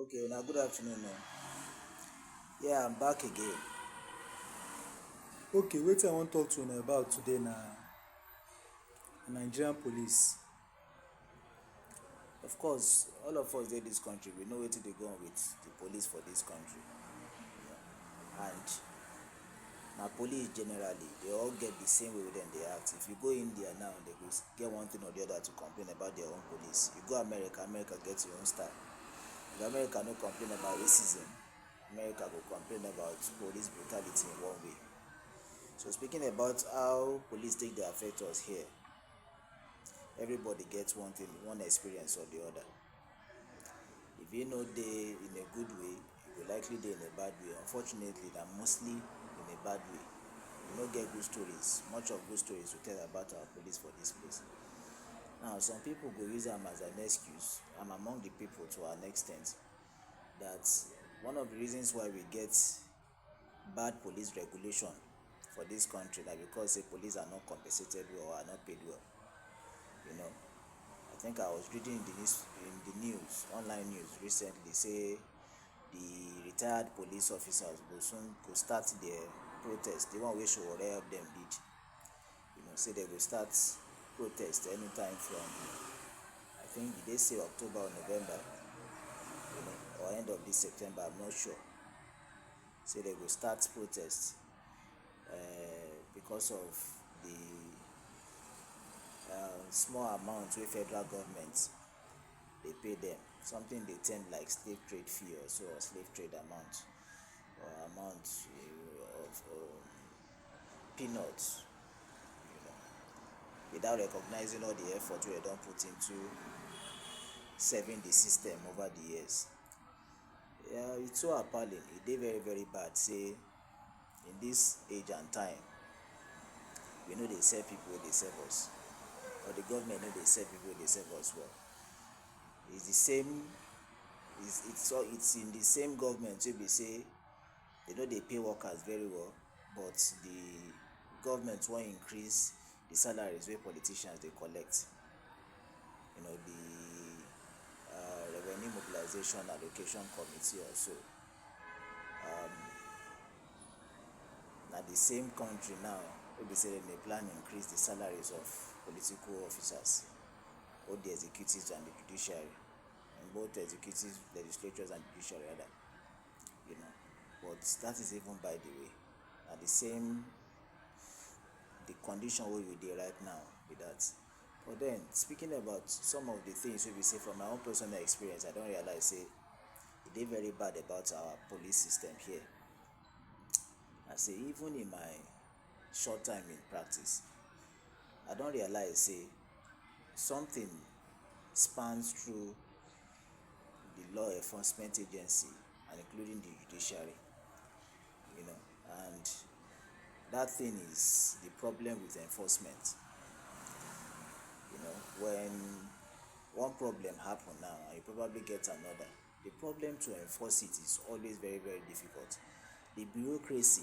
Okay, now good afternoon. Yeah, I'm back again. Okay, wetin I wan talk to una about today na Nigerian police. Of course, all of us dey dis country, we know wetin dey go on with the police for dis country. And na police generally, they all get the same way wey dem dey act. If you go India now, they go get one thing or the other to complain about their own police. You go America, America get your own style. If America no complain about racism, America go complain about police brutality in one way. So speaking about how police take dey affect us here, everybody gets one thing, one experience or the other. If you no dey in a good way, you go likely dey in a bad way. Unfortunately, na mostly in a bad way. You no get good stories, much of good stories to tell about our police for this place. Now, some people go use am as an excuse. I'm among the people to an extent that one of the reasons why we get bad police regulation for this country na because say police are not compensated well or are not paid well. I think I was reading in the news, online news recently, say the retired police officers go soon go start their protest. The one wey Sowore help them lead, say they go start protest anytime from, I think they say October or November, or end of this September, I'm not sure. Say they go start protest because of the small amount wey federal government dey pay them, something they term like slave trade fee or so, or slave trade amount, or amount of peanuts, without recognizing all the effort wey they don put into serving the system over the years. Yeah, it's so appalling. It dey very, very bad. Say in this age and time, we know they serve people wey dey serve us, or the government know they serve people wey dey serve us well. It's the same. It's in the same government wey be say they know they pay workers very well, but the government wan increase the salaries wey politicians dey collect. The Revenue Mobilization Allocation Committee or so. Na the same country now wey be say dem dey plan increase the salaries of political officers, both the executives and the judiciary, and both executives, legislatures and judiciary rather. But that is even by the way. Na the same, the condition wey we dey right now with that. But then, speaking about some of the things wey we say from my own personal experience, I don realize say e dey very bad about our police system here. I say even in my short time in practice, I don realize say something spans through the law enforcement agency and including the judiciary, and that thing is the problem with enforcement. When one problem happen now and you probably get another, the problem to enforce it is always very, very difficult. The bureaucracy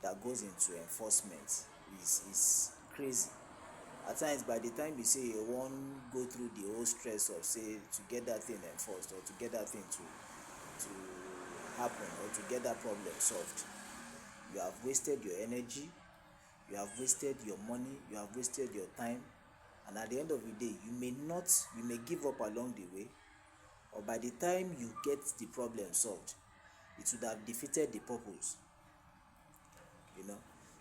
that goes into enforcement is crazy. At times, by the time you say you wan go through the whole stress of say to get that thing enforced, or to get that thing to happen, or to get that problem solved, you have wasted your energy, you have wasted your money, you have wasted your time, and at the end of the day, you may give up along the way, or by the time you get the problem solved, it would have defeated the purpose.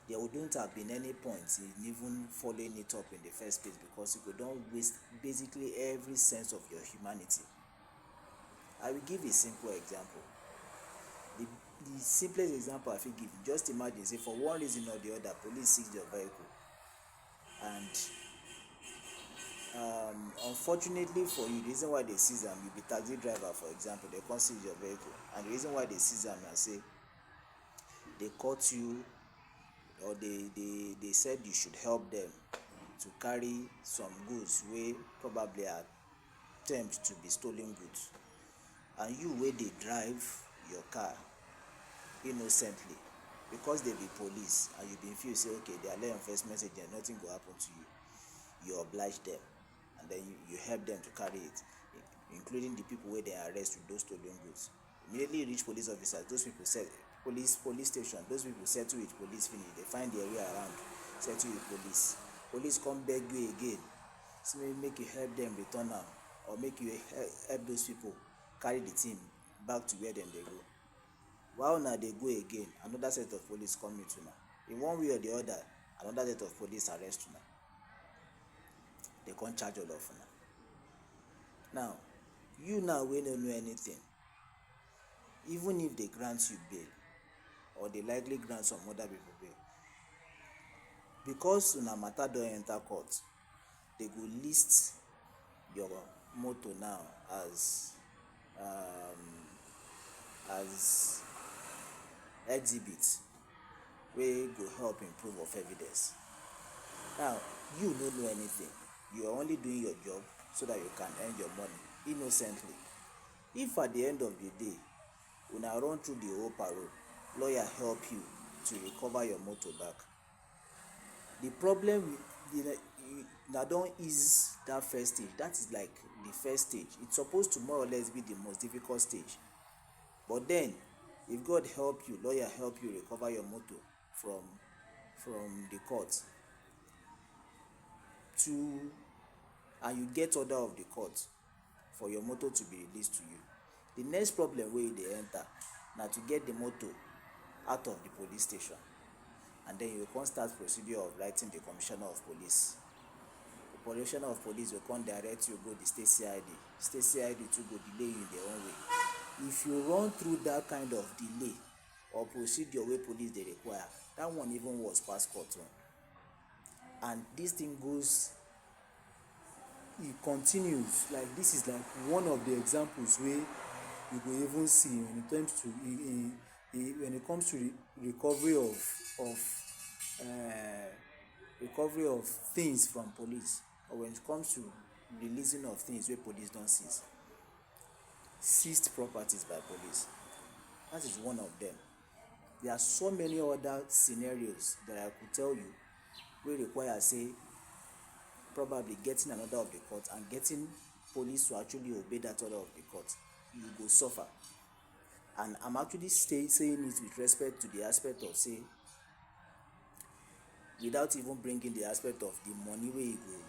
There wouldn't have been any point in even following it up in the first place, because you could don't waste basically every sense of your humanity. I will give a simple example. The simplest example I fit give, just imagine say for one reason or the other, police seize your vehicle, and unfortunately for you, the reason why they seize am, you be taxi driver for example, they come seize your vehicle, and the reason why they seize am na say they caught you, or they said you should help them to carry some goods wey probably attempt to be stolen goods, and you wey dey drive your car innocently, because they be police and you been feel say okay, they are law enforcement agent, nothing go happen to you, you oblige them, and then you help them to carry it. including the people wey dem arrest with those stolen goods. Immediately reach police officers, those people set police station, those people settle with police finish, they find their way around, settle with police. Police come beg you again, say make you help them return am, or make you help those people carry the thing back to where dem dey go. While una dey go again, another set of police come meet una. In one way or the other, another set of police arrest una. They come charge all of una. Now, you now wey no know anything, even if they grant you bail, or they likely grant some other people bail, because una matter don enter court, they go list your motor now as exhibit wey go help in proof of evidence. Now, you no know anything, you are only doing your job so that you can earn your money innocently. If at the end of the day una run through the whole parole, lawyer help you to recover your motor back, the problem with una don ease that first stage. That is like the first stage. It's supposed to more or less be the most difficult stage. But then, if God help you, lawyer help you recover your motor from the court, and you get order of the court for your motor to be released to you, the next problem wey you dey enter na to get the motor out of the police station, and then you come start procedure of writing the commissioner of police. The commissioner of police will come direct you go the state CID. State CID too go delay you in their own way. If you run through that kind of delay or procedure wey police dey require, that one even worse pass court own. And this thing goes, it continues. Like, this is like one of the examples where you go even see when it comes to recovery of things from police, or when it comes to releasing of things where police don't seize. Seized properties by police. That is one of them. There are so many other scenarios that I could tell you wey require, say, probably getting an order of the court and getting police to actually obey that order of the court. You go suffer. And I'm actually saying it with respect to the aspect of, say, without even bringing the aspect of the money wey you go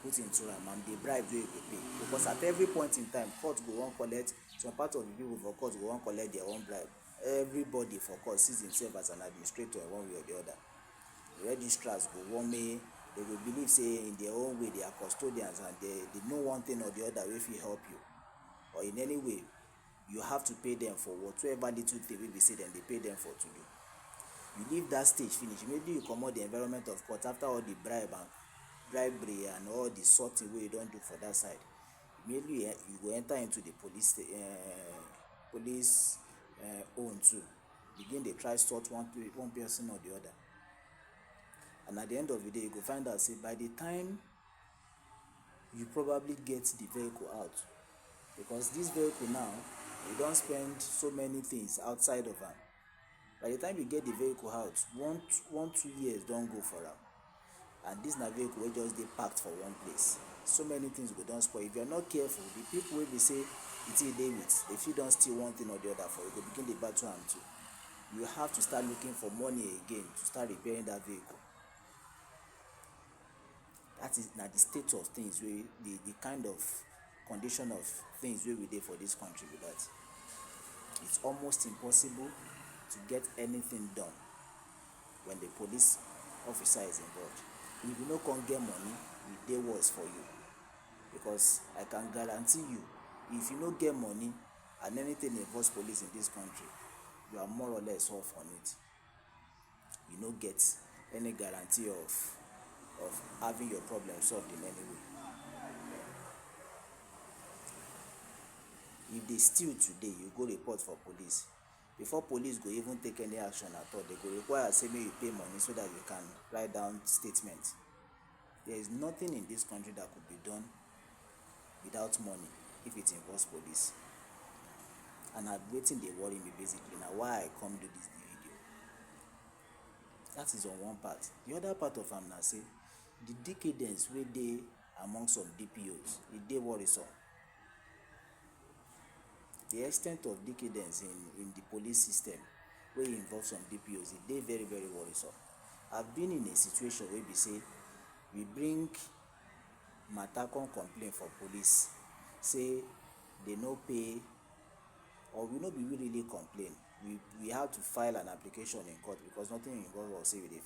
put into am and the bribe wey you go pay. Because at every point in time, court go wan collect, some part of the people for court go wan collect their own bribe. Everybody for court sees himself as an administrator in one way or the other. The registrars go wan make, they go believe, say, in their own way they are custodians, and they know one thing or the other wey fit help you. Or in any way, you have to pay them for whatsoever little thing wey be say dem dey pay them for to do. You leave that stage finish, maybe you comot the environment of court after all the bribery and all the sorting wey you don do for that side. Immediately you go enter into the police own too. Begin dey try sort one person or the other. And at the end of the day, you go find out, say, by the time you probably get the vehicle out, because this vehicle now, you don spend so many things outside of am. By the time you get the vehicle out, 2 years don go for am, and this na vehicle wey just dey parked for one place. So many things go don spoil. If you are not careful, the people wey be say the thing dey with, they fit don steal one thing or the other for you, go begin dey battle am too. You have to start looking for money again to start repairing that vehicle. That is na the state of things wey the kind of condition of things wey we dey for this country be that. It's almost impossible to get anything done when the police officer is involved. If you no come get money, e dey worse for you, because I can guarantee you, if you no get money and anything involves police in this country, you are more or less off on it. You no get any guarantee of having your problem solved in any way. If they steal today, you go report for police. Before police go even take any action at all, they go require, say, make you pay money so that you can write down statements. There is nothing in this country that could be done without money if it involves police. And I'm waiting, they worry me basically. Now why I come do this video. That is on one part. The other part of am na say, the decadence wey dey among some DPOs, e dey worrisome. the extent of decadence in the police system wey involve some DPOs, e dey very very worrisome. I've been in a situation wey be say we bring matter come complain for police say they no pay, or we no be we really complain, we had to file an application in court because nothing involve us say we dey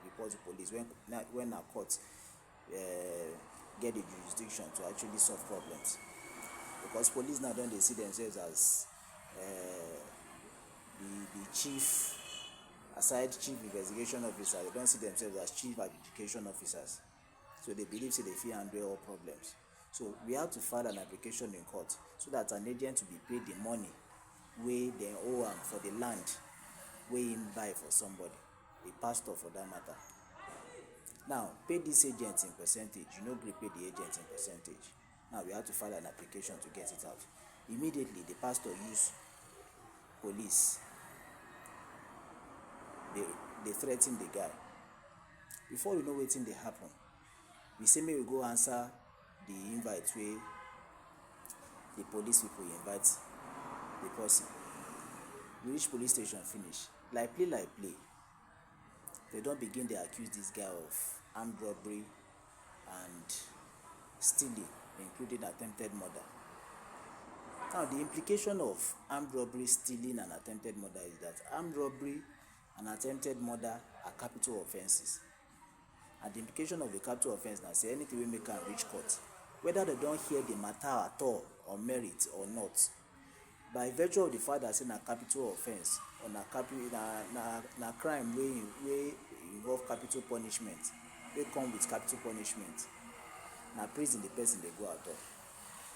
report to police when our court get the jurisdiction to actually solve problems, because police now don dey see themselves as the chief, aside chief investigation officer, they don see themselves as chief adjudication officers, so they believe say they fit handle all problems. So we have to file an application in court so that an agent will be paid the money wey dem owe am for the land wey him buy for somebody, a pastor for that matter. Now pay this agent in percentage, you no gree pay the agent in percentage. Now we have to file an application to get it out. Immediately the pastor use police, they threaten the guy. Before we know wetin dey happen, we say make we go answer the invite wey the police people invite the person. We reach police station finish, like play, they don begin dey accuse this guy of armed robbery and stealing, including attempted murder. Now the implication of armed robbery, stealing and attempted murder is that armed robbery and attempted murder are capital offenses, and the implication of a capital offense na say anything wey make am reach court, whether they don hear the matter at all on merit or not, by virtue of the fact that say na capital offense or na crime wey involve capital punishment, wey come with capital punishment, na prison the person dey go at all.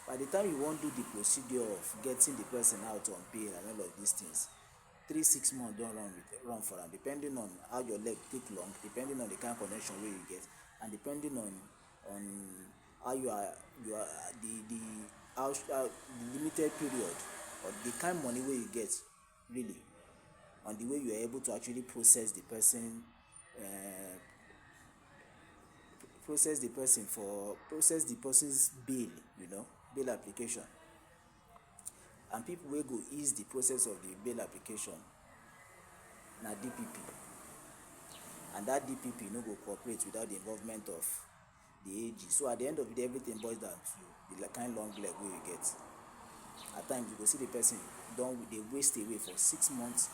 By the time you wan do the procedure of getting the person out on bail and all of these things, 3-6 months don run for am, depending on how your leg take long, depending on the kind of connection wey you get, and depending on how you are the limited period or the kind of money wey you get, really, on the way you are able to actually process the person's bail, bail application. And people wey go ease the process of the bail application na DPP, and that DPP no go cooperate without the involvement of the AG. So at the end of the day, everything boils down to the kind long leg wey you get. At times you go see the person dey waste away for 6 months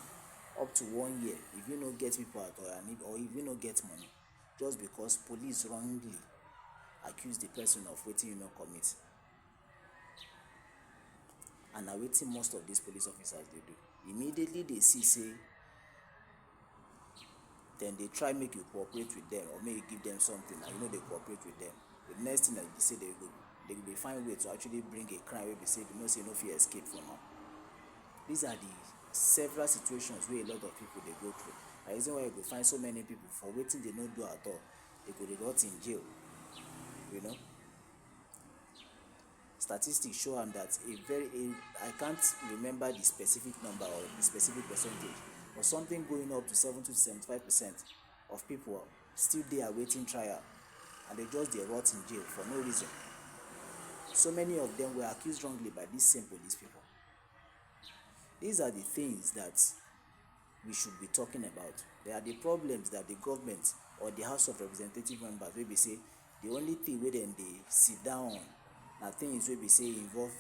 up to 1 year if you no get people at all, or if you no get money, just because police wrongly accuse the person of wetin you no commit. And na wetin most of these police officers dey do. Immediately they see say then they try make you cooperate with them, or make you give them something and you know they cooperate with them, the next thing that they say, they will find way to actually bring a crime wey be say they know say no fit escape from am. These are the several situations wey a lot of people dey go through. The reason why you go find so many people for wetin they no do at all, they go dey rot in jail. Statistics show am that I can't remember the specific number or the specific percentage, but something going up to 70-75% of people still dey awaiting trial, and they just dey rot in jail for no reason. So many of them were accused wrongly by these same police people. These are the things that we should be talking about. They are the problems that the government or the House of Representative members wey be say the only thing wey dem dey sit down on na things wey be say involve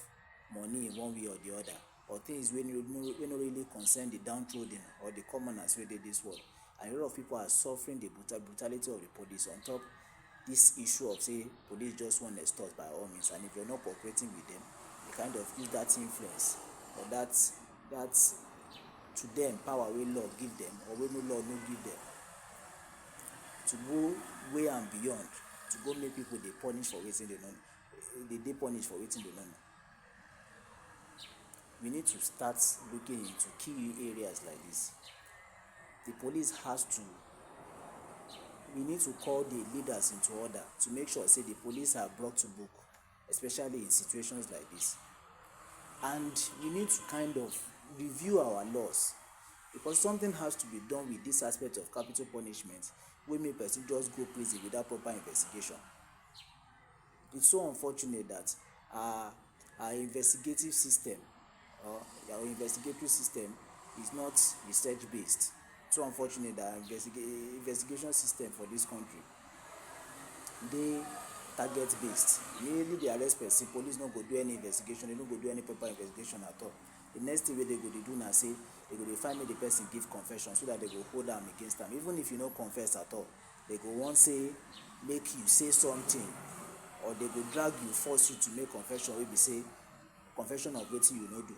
money in one way or the other, or things wey no really concern the downtrodden or the commoners wey dey this world. And a lot of people are suffering the brutality of the police on top this issue of say police just want to extort by all means, and if you're not cooperating with them, they kind of use that influence or that to them power wey law give them or wey no law no give them to go way and beyond, to go make people dey punish for wetin they no know. They punish for wetin they no know. We need to start looking into key areas like this. The police we need to call the leaders into order to make sure say the police are brought to book, especially in situations like this. And we need to kind of review our laws, because something has to be done with this aspect of capital punishment wey make person just go prison without proper investigation. It's so unfortunate that our investigative system or our investigatory system is not research based. So unfortunate that investigation system for this country dey target based. Immediately they arrest person, police no go do any investigation, they no go do any proper investigation at all. The next thing wey they go dey do na say they go dey find make the person give confession so that they go hold am against am. Even if you no confess at all, they go wan say make you say something, or they go drag you, force you to make confession wey be say confession of wetin you no do.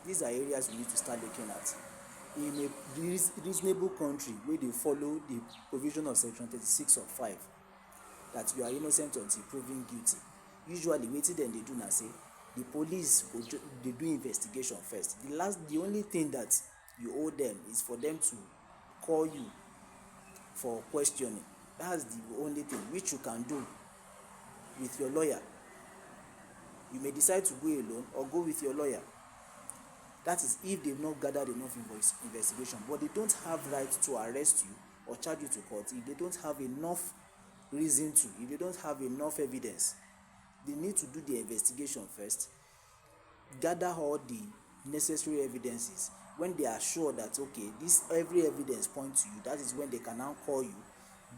These are areas we need to start looking at. In a reasonable country wey dey follow the provision of section 36 of 5, that you are innocent until proven guilty, usually wetin dem dey do na say the police go dey do investigation first. The only thing that you owe them is for them to call you for questioning. That's the only thing which you can do with your lawyer. You may decide to go alone or go with your lawyer. That is if they've not gathered enough investigation, but they don't have right to arrest you or charge you to court if they don't have enough reason to, if they don't have enough evidence. They need to do the investigation first, gather all the necessary evidences. When they are sure that okay, this every evidence points to you, that is when they can now call you,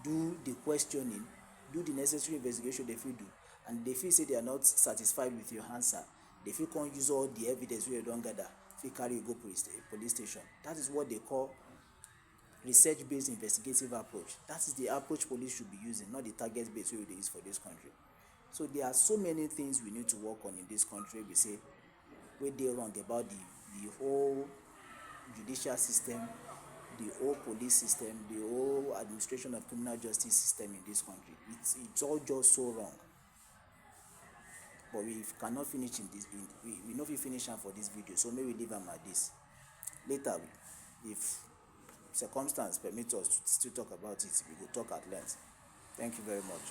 do the questioning, do the necessary investigation they feel do, and they feel say they are not satisfied with your answer, they feel can use all the evidence wey you don gather, fit carry you go police station. That is what they call research-based investigative approach. That is the approach police should be using, not the target-based way they use for this country. So there are so many things we need to work on in this country. We say wey dey wrong about the whole judicial system, the whole police system, the whole administration of criminal justice system in this country. It's all just so wrong. But we cannot finish in this. We no fit finish am for this video, so maybe we leave am at this. Later, if circumstance permit us to still talk about it, we go talk at length. Thank you very much.